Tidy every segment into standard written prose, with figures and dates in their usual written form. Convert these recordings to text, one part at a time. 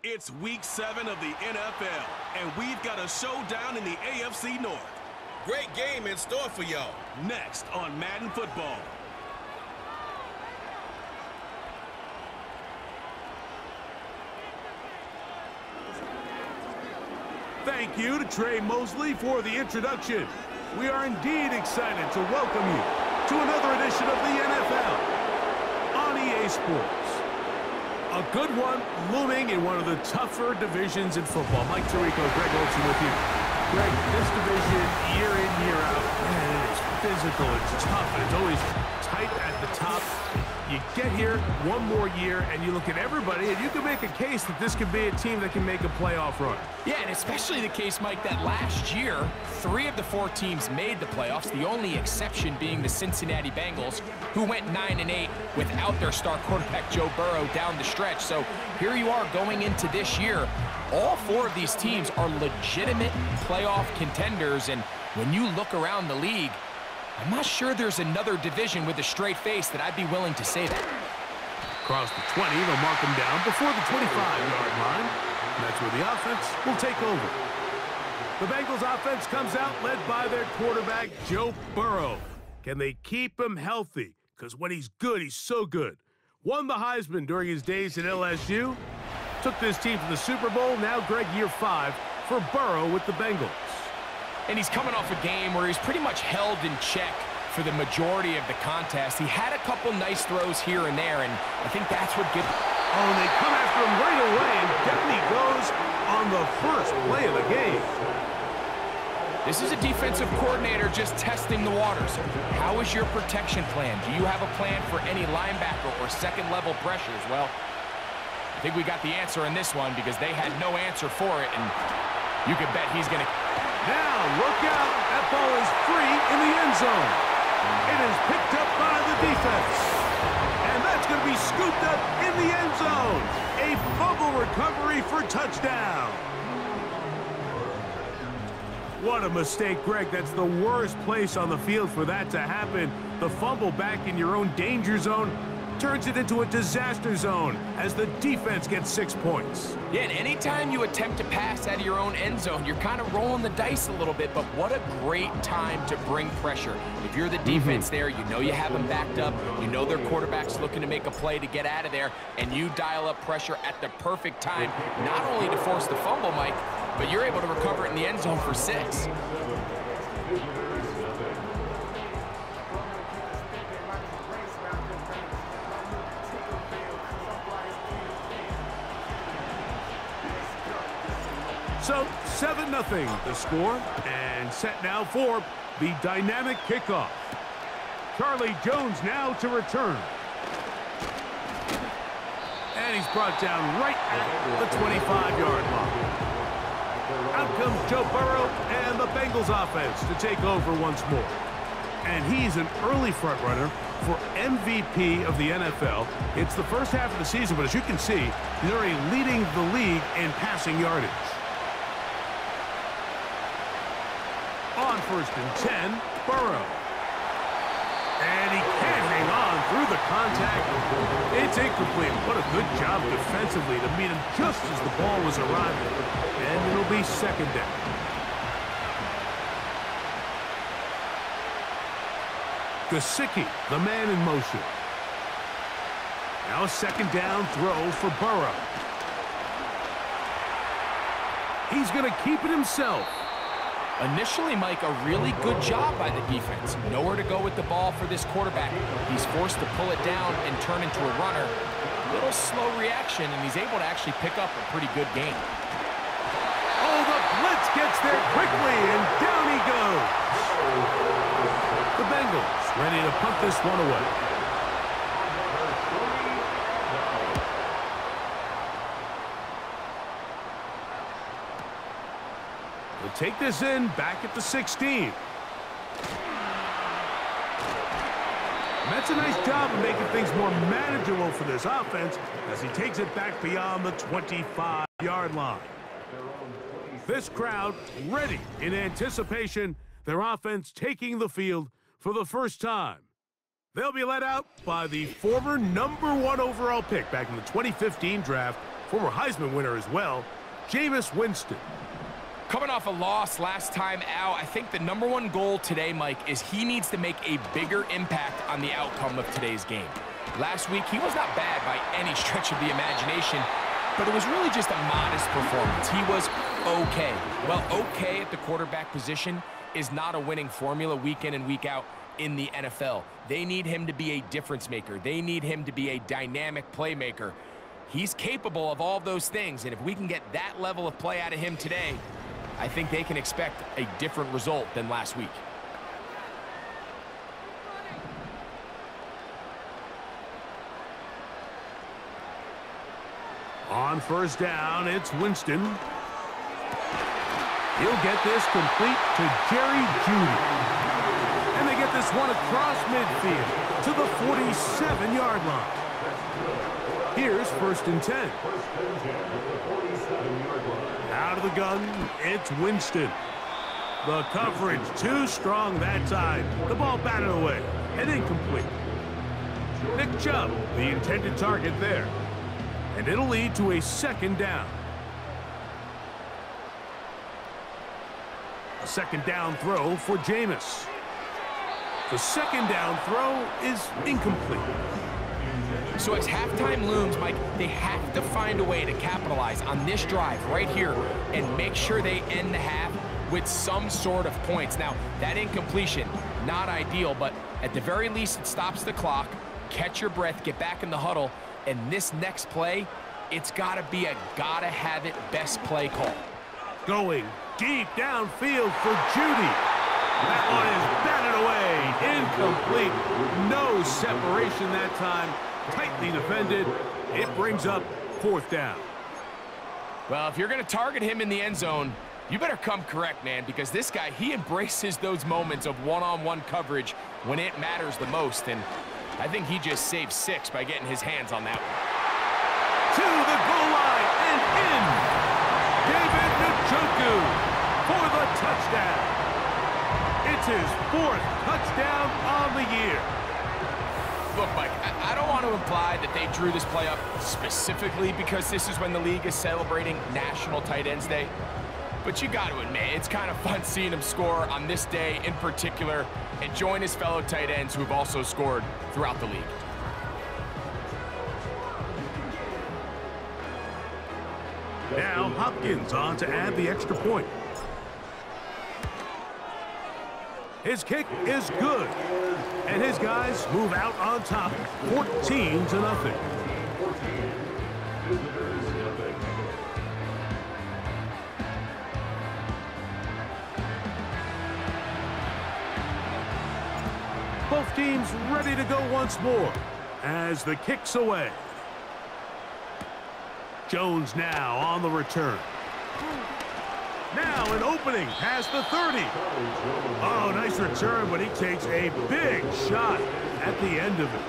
It's Week 7 of the NFL, and we've got a showdown in the AFC North. Great game in store for y'all. Next on Madden Football. Thank you to Trey Mosley for the introduction. We are indeed excited to welcome you to another edition of the NFL on EA Sports. A good one looming in one of the tougher divisions in football. Mike Tirico, Greg Olsen with you. Greg, this division, year in, year out, man, it is physical, it's tough, and it's always tight at the top. You get here one more year, and you look at everybody, and you can make a case that this could be a team that can make a playoff run. Yeah, and especially the case, Mike, that last year, 3 of the 4 teams made the playoffs, the only exception being the Cincinnati Bengals, who went 9-8 without their star quarterback Joe Burrow down the stretch. So here you are going into this year. All 4 of these teams are legitimate playoff contenders, and when you look around the league, I'm not sure there's another division with a straight face that I'd be willing to say that. Across the 20, they'll mark them down before the 25-yard line. And that's where the offense will take over. The Bengals offense comes out led by their quarterback, Joe Burrow. Can they keep him healthy? Because when he's good, he's so good. Won the Heisman during his days at LSU. Took this team to the Super Bowl. Now, Greg, year 5 for Burrow with the Bengals. And he's coming off a game where he's pretty much held in check for the majority of the contest. He had a couple nice throws here and there, and I think that's what gives... Oh, and they come after him right away, and down he goes on the first play of the game. This is a defensive coordinator just testing the waters. How is your protection plan? Do you have a plan for any linebacker or second-level pressures? Well, I think we got the answer in this one because they had no answer for it, and you can bet he's going to... Now, look out. That ball is free in the end zone. It is picked up by the defense. And that's going to be scooped up in the end zone. A fumble recovery for touchdown. What a mistake, Greg. That's the worst place on the field for that to happen. The fumble back in your own danger zone turns it into a disaster zone as the defense gets 6 points. Yeah, and anytime you attempt to pass out of your own end zone, you're kind of rolling the dice a little bit, but what a great time to bring pressure. If you're the defense there, you know you have them backed up, you know their quarterback's looking to make a play to get out of there, and you dial up pressure at the perfect time, not only to force the fumble, Mike, but you're able to recover it in the end zone for 6. So, 7-0 the score, and set now for the dynamic kickoff. Charlie Jones now to return. And he's brought down right at the 25-yard line. Out comes Joe Burrow and the Bengals offense to take over once more. And he's an early front runner for MVP of the NFL. It's the first half of the season, but as you can see, he's already leading the league in passing yardage. On 1st and 10, Burrow. And he can't hang on through the contact. It's incomplete. What a good job defensively to meet him just as the ball was arriving. And it'll be 2nd down. Gesicki, the man in motion. Now a 2nd down throw for Burrow. He's going to keep it himself. Initially, Mike, a really good job by the defense. Nowhere to go with the ball for this quarterback. He's forced to pull it down and turn into a runner. A little slow reaction, and he's able to actually pick up a pretty good game. Oh, the blitz gets there quickly, and down he goes. The Bengals ready to punt this one away. We'll take this in back at the 16. That's a nice job of making things more manageable for this offense as he takes it back beyond the 25-yard line. This crowd ready in anticipation, their offense taking the field for the first time. They'll be led out by the former #1 overall pick back in the 2015 draft, former Heisman winner as well, Jameis Winston. Coming off a loss last time out, I think the #1 goal today, Mike, is he needs to make a bigger impact on the outcome of today's game. Last week, he was not bad by any stretch of the imagination, but it was really just a modest performance. He was okay. Well, okay at the quarterback position is not a winning formula week in and week out in the NFL. They need him to be a difference maker. They need him to be a dynamic playmaker. He's capable of all those things, and if we can get that level of play out of him today, I think they can expect a different result than last week. On first down, it's Winston. He'll get this complete to Jerry Jeudy. And they get this one across midfield to the 47-yard line. Here's 1st and 10. Out of the gun, it's Winston. The coverage too strong that time. The ball batted away and incomplete. Nick Chubb, the intended target there. And it'll lead to a 2nd down. A 2nd down throw for Jameis. The 2nd down throw is incomplete. So as halftime looms, Mike, they have to find a way to capitalize on this drive right here and make sure they end the half with some sort of points. Now, that incompletion, not ideal, but at the very least, it stops the clock. Catch your breath, get back in the huddle, and this next play, it's got to be a gotta-have-it best play call. Going deep downfield for Jeudy. That one is batted away. Incomplete. No separation that time. Tightly defended. It brings up 4th down. Well, if you're going to target him in the end zone, you better come correct, man, because this guy, he embraces those moments of one-on-one coverage when it matters the most, and I think he just saved 6 by getting his hands on that one. To the goal line and in. David Njoku for the touchdown. It's his 4th touchdown on the year. Look, Mike, I don't want to imply that they drew this play up specifically because this is when the league is celebrating National Tight Ends Day. But you got to admit, it's kind of fun seeing him score on this day in particular and join his fellow tight ends who have also scored throughout the league. Now Hopkins on to add the extra point. His kick is good, and his guys move out on top, 14-0. Both teams ready to go once more as the kick's away. Jones now on the return. Now an opening past the 30. Oh, nice return, but he takes a big shot at the end of it.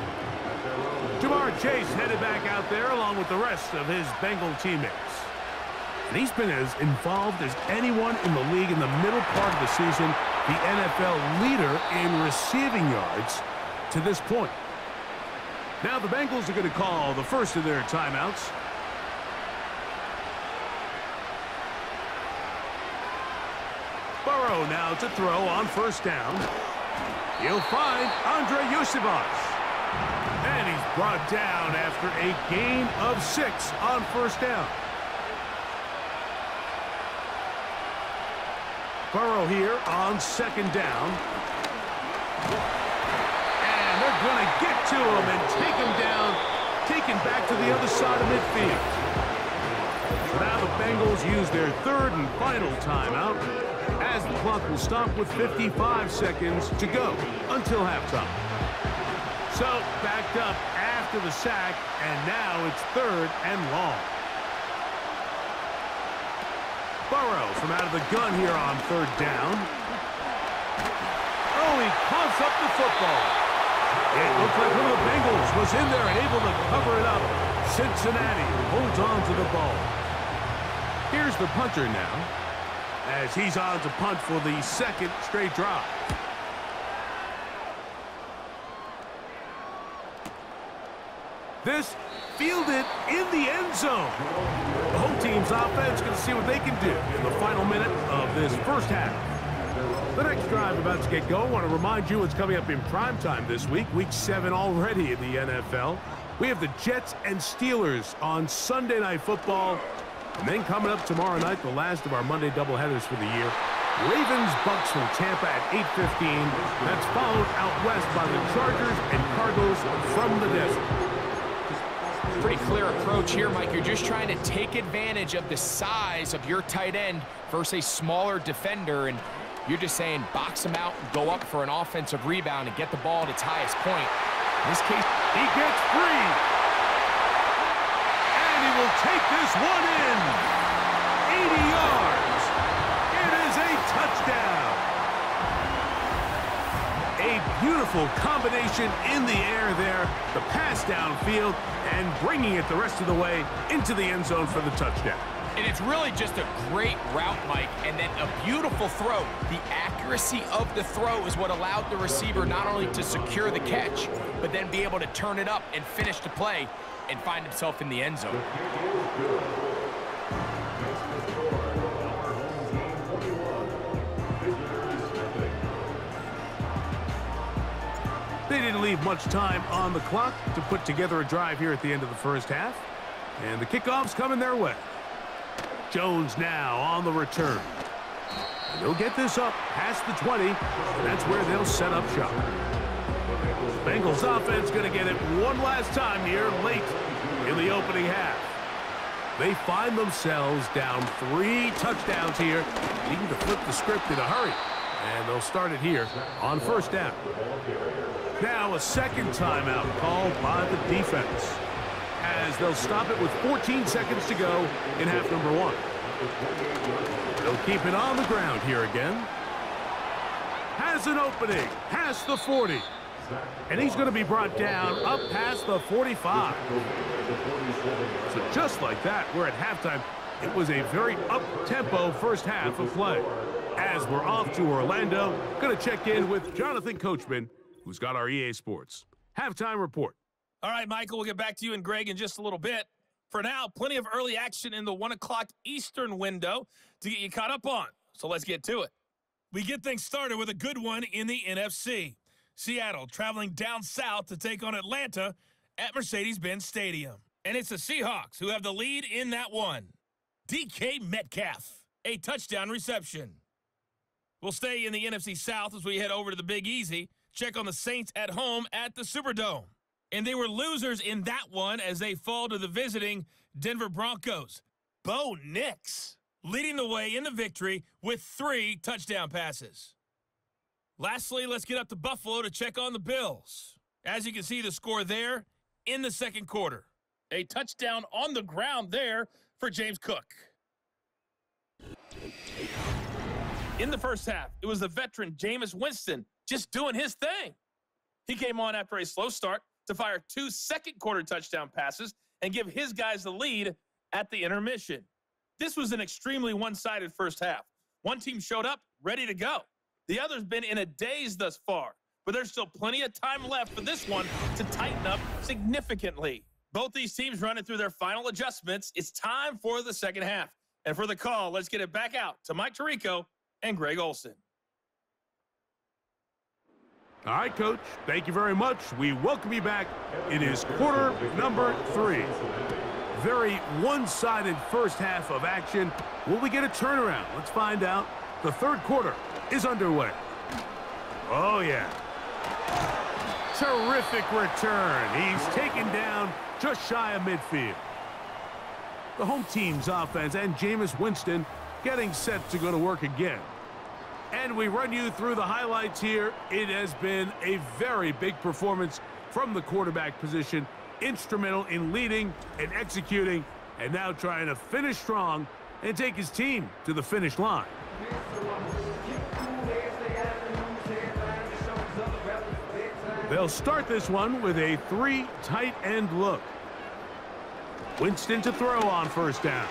Jamar Chase headed back out there along with the rest of his Bengal teammates. And he's been as involved as anyone in the league in the middle part of the season, the NFL leader in receiving yards to this point. Now the Bengals are going to call the first of their timeouts. Burrow now to throw on first down. He'll find Andre Yusevich. And he's brought down after a gain of 6 on first down. Burrow here on second down. And they're going to get to him and take him down, taken back to the other side of midfield. So now the Bengals use their third and final timeout, as the clock will stop with 55 seconds to go until halftime. So backed up after the sack, and now it's 3rd and long. Burrow from out of the gun here on 3rd down. Oh, he pumps up the football. It looked like one of the Bengals was in there and able to cover it up. Cincinnati holds on to the ball. Here's the punter now, as he's on to punt for the 2nd straight drive. This field it in the end zone. The home team's offense going to see what they can do in the final minute of this first half. The next drive about to get going. I want to remind you what's coming up in primetime this week. Week 7 already in the NFL. We have the Jets and Steelers on Sunday Night Football. And then coming up tomorrow night, the last of our Monday doubleheaders for the year. Ravens-Bucks from Tampa at 8:15. That's followed out west by the Chargers and Cardinals from the desert. Pretty clear approach here, Mike. You're just trying to take advantage of the size of your tight end versus a smaller defender, and you're just saying box him out and go up for an offensive rebound and get the ball at its highest point. In this case, he gets free. And he will take this one in. 80 yards. It is a touchdown. A beautiful combination in the air there. The pass downfield and bringing it the rest of the way into the end zone for the touchdown. And it's really just a great route, Mike, and then a beautiful throw. The accuracy of the throw is what allowed the receiver not only to secure the catch, but then be able to turn it up and finish the play and find himself in the end zone. They didn't leave much time on the clock to put together a drive here at the end of the first half. And the kickoff's coming their way. Jones now on the return. And they'll get this up past the 20, and that's where they'll set up shop. Bengals offense going to get it one last time here late in the opening half. They find themselves down 3 touchdowns here, needing to flip the script in a hurry. And they'll start it here on first down. Now a second timeout called by the defense, as they'll stop it with 14 seconds to go in half number 1. They'll keep it on the ground here again. Has an opening past the 40. And he's going to be brought down up past the 45. So just like that, we're at halftime. It was a very up-tempo first half of play. As we're off to Orlando, going to check in with Jonathan Coachman, who's got our EA Sports halftime report. All right, Michael, we'll get back to you and Greg in just a little bit. For now, plenty of early action in the 1 o'clock Eastern window to get you caught up on. So let's get to it. We get things started with a good one in the NFC. Seattle traveling down south to take on Atlanta at Mercedes-Benz Stadium. And it's the Seahawks who have the lead in that one. DK Metcalf, a touchdown reception. We'll stay in the NFC South as we head over to the Big Easy. Check on the Saints at home at the Superdome. And they were losers in that one as they fall to the visiting Denver Broncos. Bo Nix leading the way in the victory with 3 touchdown passes. Lastly, let's get up to Buffalo to check on the Bills. As you can see, the score there in the second quarter. A touchdown on the ground there for James Cook. In the first half, it was the veteran Jameis Winston just doing his thing. He came on after a slow start to fire 2 second-quarter touchdown passes and give his guys the lead at the intermission. This was an extremely one-sided first half. One team showed up ready to go. The other's been in a daze thus far, but there's still plenty of time left for this one to tighten up significantly. Both these teams running through their final adjustments. It's time for the second half. And for the call, let's get it back out to Mike Tirico and Greg Olson. All right, Coach, thank you very much. We welcome you back. It is quarter number 3. Very one-sided first half of action. Will we get a turnaround? Let's find out. The third quarter is underway. Oh, yeah. Terrific return. He's taken down just shy of midfield. The home team's offense and Jameis Winston getting set to go to work again. And we run you through the highlights here. It has been a very big performance from the quarterback position. Instrumental in leading and executing, and now trying to finish strong and take his team to the finish line. They'll start this one with a 3 tight end look. Winston to throw on first down.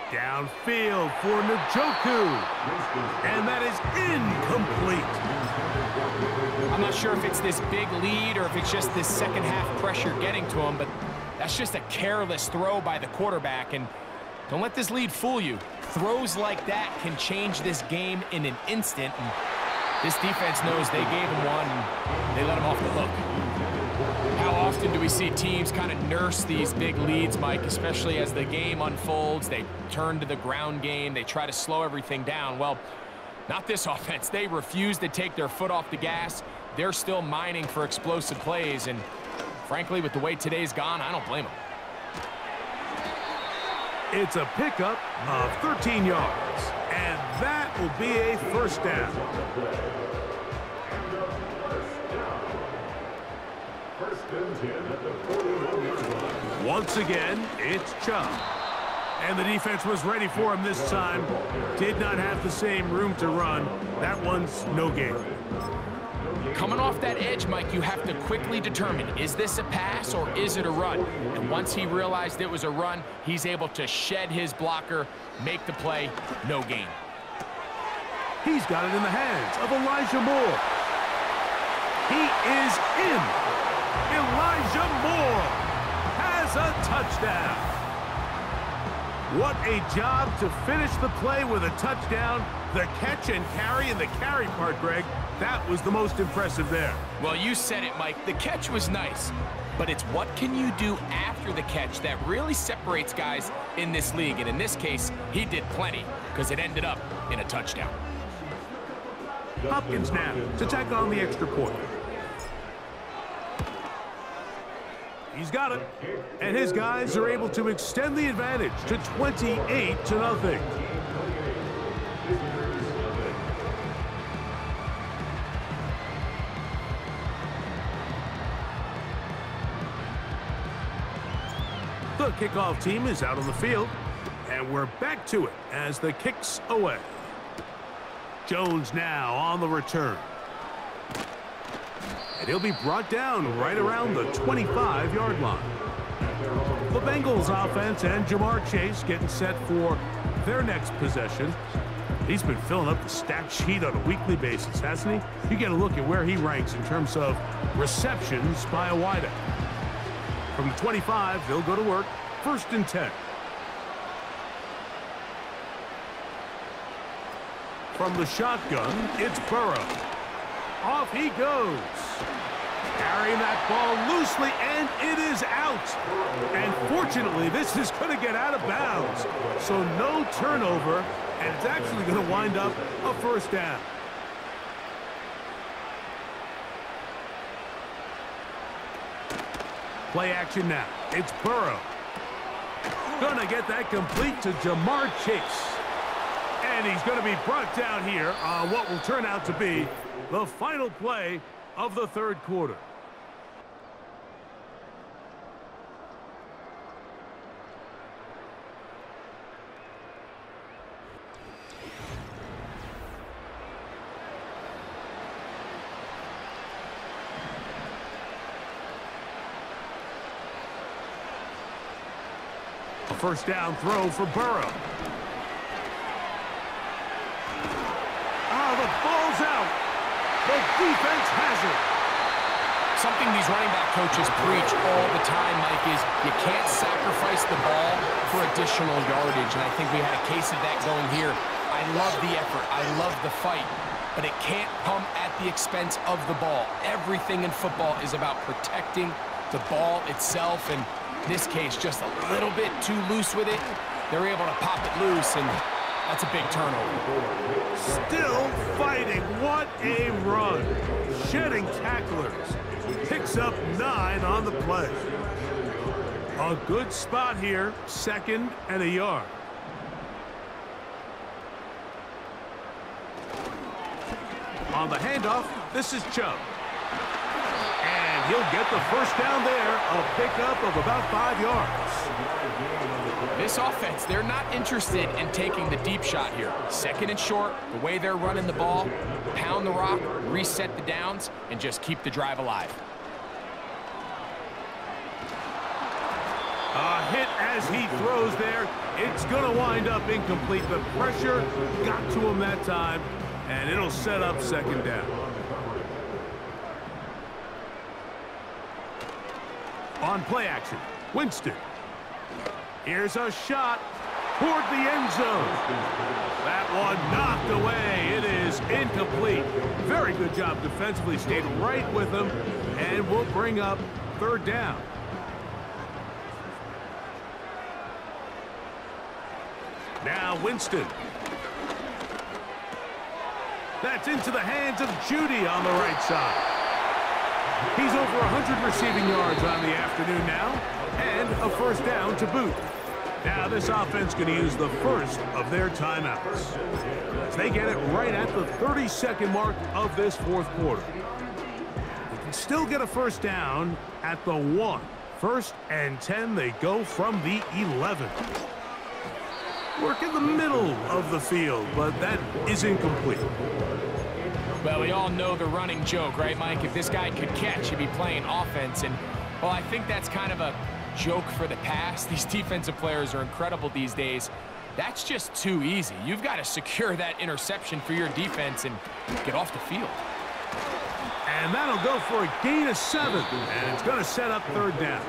Downfield for Njoku. And that is incomplete. I'm not sure if it's this big lead or if it's just this second half pressure getting to him, but That's just a careless throw by the quarterback, and don't let this lead fool you. Throws like that can change this game in an instant, and this defense knows they gave him one, and they let him off the hook. How often do we see teams kind of nurse these big leads, Mike, especially as the game unfolds? They turn to the ground game. They try to slow everything down. Well, not this offense. They refuse to take their foot off the gas. They're still mining for explosive plays, and frankly, with the way today's gone, I don't blame them. It's a pickup of 13 yards, and that will be a first down. Once again, it's Chubb. And the defense was ready for him this time. Did not have the same room to run. That one's no gain. Coming off that edge, Mike, you have to quickly determine, is this a pass or is it a run? And once he realized it was a run, he's able to shed his blocker, make the play, no gain. He's got it in the hands of Elijah Moore. He is in. Elijah Moore has a touchdown. What a job to finish the play with a touchdown. The catch and carry, and the carry part, Greg, that was the most impressive there. Well, you said it, Mike. The catch was nice, but it's what can you do after the catch that really separates guys in this league. And in this case, he did plenty because it ended up in a touchdown. Hopkins now to tack on the extra point. He's got it, and his guys are able to extend the advantage to 28-0. The kickoff team is out on the field, and we're back to it as the kick's away. Jones now on the return. And he'll be brought down right around the 25-yard line. The Bengals offense and Jamar Chase getting set for their next possession. He's been filling up the stat sheet on a weekly basis, hasn't he? You get a look at where he ranks in terms of receptions by a wideout. From the 25, they'll go to work. 1st and 10. From the shotgun, it's Burrow. Off he goes. Carrying that ball loosely, and it is out. And fortunately, this is going to get out of bounds. So no turnover, and it's actually going to wind up a first down. Play action now. It's Burrow. Gonna get that complete to Jamar Chase. And he's going to be brought down here on what will turn out to be the final play of the third quarter. A first down throw for Burrow. The ball's out. The defense has it. Something these running back coaches preach all the time, Mike, is you can't sacrifice the ball for additional yardage, and I think we had a case of that going here. I love the effort. I love the fight, but it can't come at the expense of the ball. Everything in football is about protecting the ball itself, and in this case, just a little bit too loose with it. They're able to pop it loose, and that's a big turnover. Still fighting. What a run. Shedding tacklers. Picks up 9 on the play. A good spot here. 2nd and a yard. On the handoff, this is Chubb. And he'll get the first down there. A pickup of about 5 yards. This offense, they're not interested in taking the deep shot here. 2nd and short, the way they're running the ball, pound the rock, reset the downs, and just keep the drive alive. A hit as he throws there. It's going to wind up incomplete. The pressure got to him that time, and it'll set up 2nd down. On play action, Winston. Here's a shot toward the end zone. That one knocked away. It is incomplete. Very good job defensively. Stayed right with him, and will bring up third down. Now Winston. That's into the hands of Judy on the right side. He's over 100 receiving yards on the afternoon now, and a first down to boot. Now this offense going to use the first of their timeouts, as they get it right at the 32nd mark of this fourth quarter. They can still get a first down at the 1. 1st and 10, they go from the 11. Work in the middle of the field, but that is incomplete. Well, we all know the running joke, right, Mike? If this guy could catch, he'd be playing offense. And, well, I think that's kind of a joke for the past. These defensive players are incredible these days. That's just too easy. You've got to secure that interception for your defense and get off the field. And that'll go for a gain of 7, and it's going to set up third down.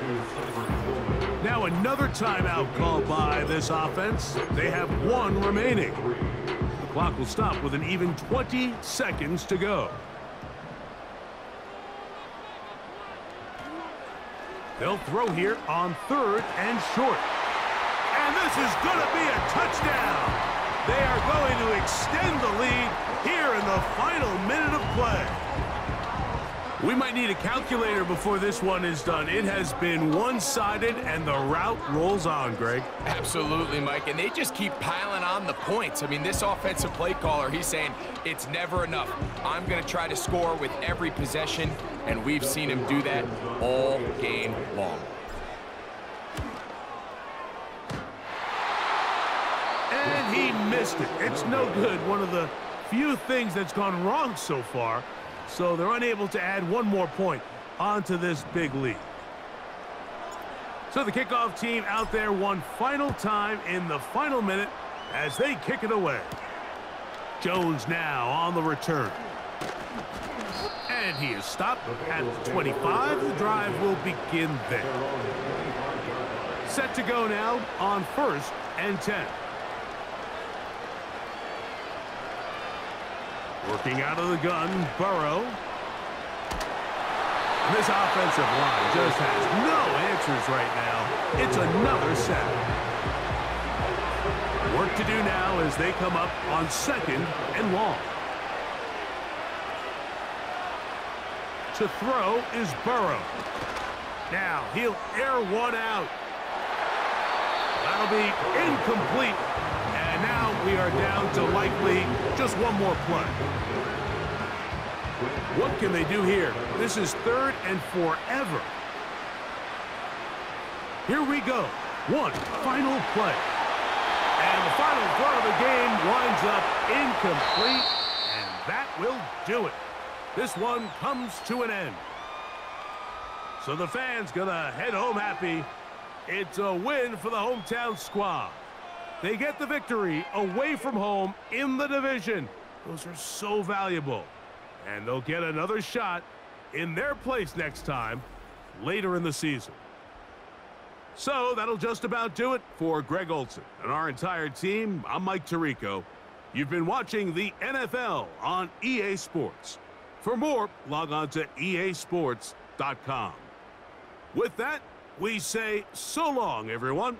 Now another timeout called by this offense. They have 1 remaining. The clock will stop with an even 20 seconds to go. They'll throw here on 3rd and short. And this is going to be a touchdown. They are going to extend the lead here in the final minute of play. We might need a calculator before this one is done. It has been one-sided, and the route rolls on, Greg. Absolutely, Mike, and they just keep piling on the points. I mean, this offensive play caller, he's saying it's never enough. I'm going to try to score with every possession, and we've seen him do that all game long. And he missed it. It's no good. One of the few things that's gone wrong so far. So they're unable to add 1 more point onto this big lead. So the kickoff team out there one final time in the final minute as they kick it away. Jones now on the return. And he is stopped at the 25. The drive will begin there. Set to go now on 1st and 10. Working out of the gun, Burrow. This offensive line just has no answers right now. It's another sack. Work to do now as they come up on 2nd and long. To throw is Burrow. Now he'll air one out. That'll be incomplete. And now we are down to likely just 1 more play. What can they do here? This is 3rd and forever. Here we go. 1 final play. And the final throw of the game winds up incomplete. And that will do it. This one comes to an end. So the fans gonna head home happy. It's a win for the hometown squad. They get the victory away from home in the division. Those are so valuable. And they'll get another shot in their place next time later in the season. So that'll just about do it for Greg Olson and our entire team. I'm Mike Tirico. You've been watching the NFL on EA Sports. For more, log on to easports.com. With that, we say so long, everyone.